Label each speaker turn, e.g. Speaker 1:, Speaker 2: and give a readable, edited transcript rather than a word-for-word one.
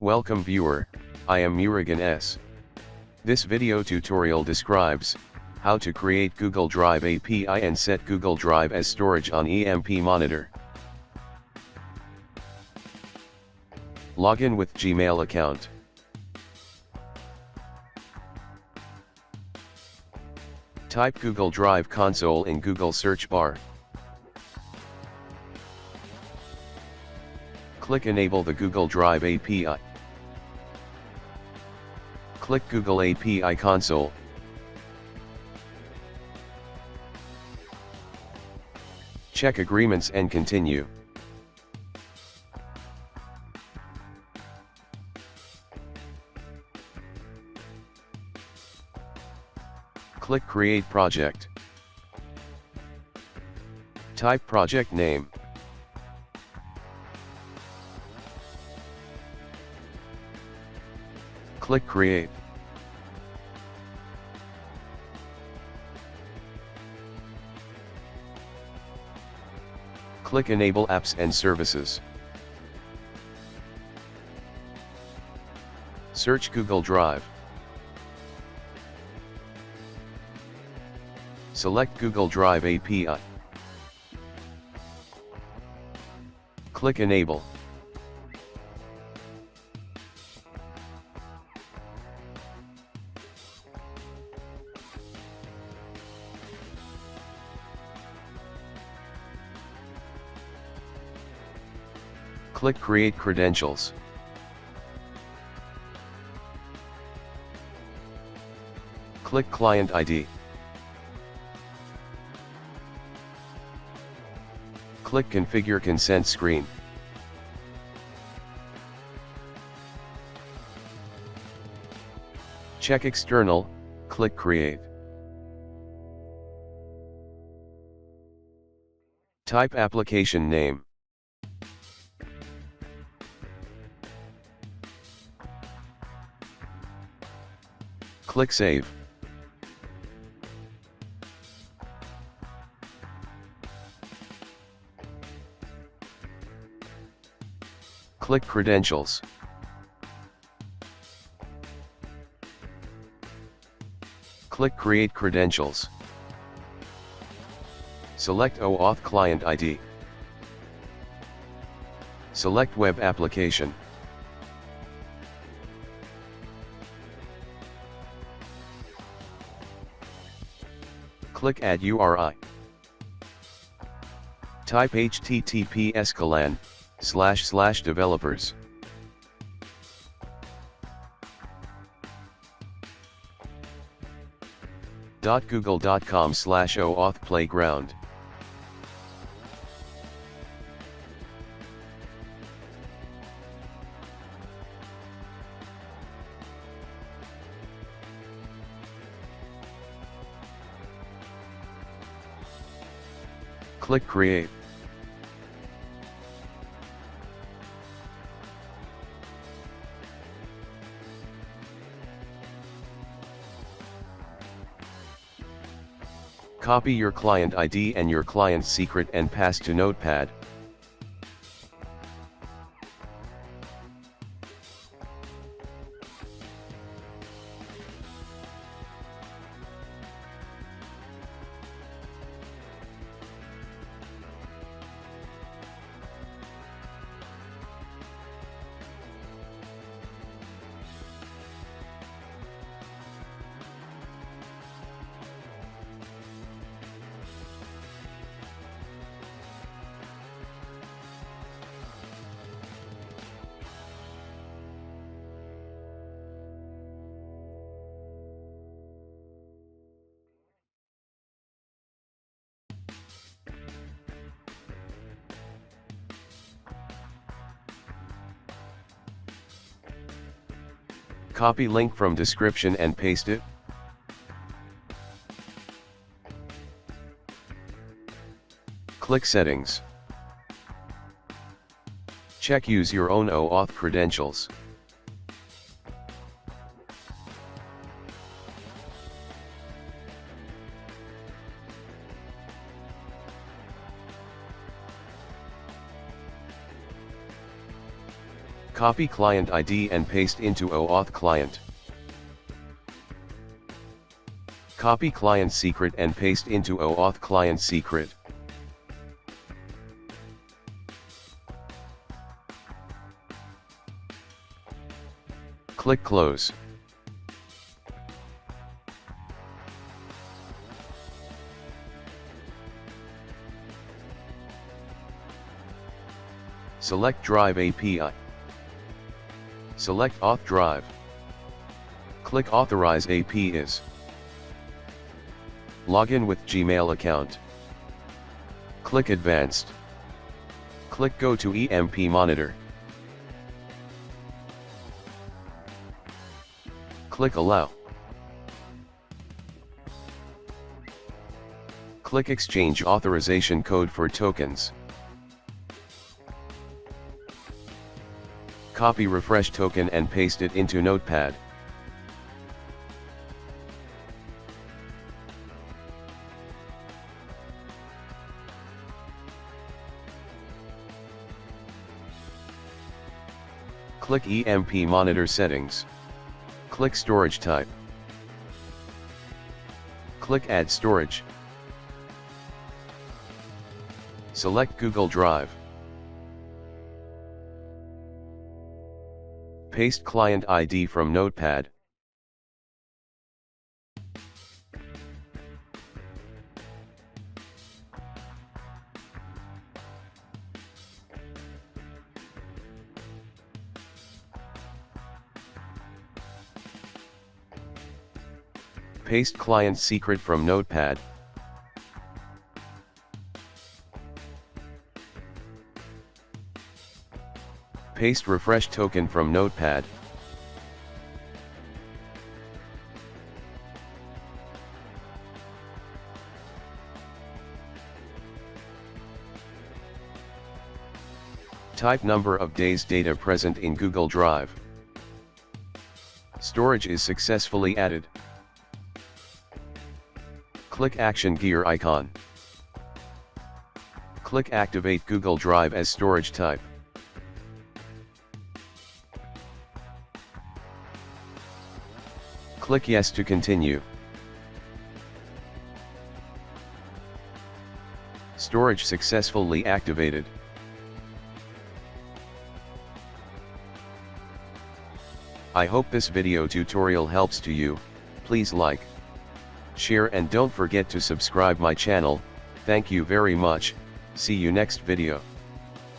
Speaker 1: Welcome viewer, I am Murugan S. This video tutorial describes how to create Google Drive API and set Google Drive as storage on EmpMonitor. Login with Gmail account. Type Google Drive console in Google search bar. Click Enable the Google Drive API. Click Google API console. Check agreements and continue. Click Create Project. Type project name. Click Create. Click Enable Apps and Services. Search Google Drive. Select Google Drive API. Click Enable. Click Create Credentials. Click Client ID. Click Configure Consent screen. Check External, click Create. Type application name. Click Save. Click Credentials. Click Create Credentials. Select OAuth Client ID. Select Web Application. Click Add URI. Type https://developers. .google.com/OAuth Playground. Click Create. Copy your client ID and your client's secret and paste to Notepad. Copy link from description and paste it. Click Settings. Check Use your own OAuth credentials. Copy client ID and paste into OAuth client. Copy client secret and paste into OAuth client secret. Click Close. Select Drive API. Select Auth Drive. Click Authorize APIs. Login with Gmail account. Click Advanced. Click Go to EmpMonitor. Click Allow. Click Exchange Authorization Code for tokens. Copy refresh token and paste it into Notepad. Click EmpMonitor settings. Click Storage type. Click Add storage. Select Google Drive. Paste client ID from Notepad. Paste client secret from Notepad. Paste refresh token from Notepad. Type number of days data present in Google Drive. Storage is successfully added. Click Action Gear icon. Click Activate Google Drive as storage type. Click Yes to continue. Storage successfully activated. I hope this video tutorial helps to you. Please like, share and don't forget to subscribe my channel. Thank you very much. See you next video.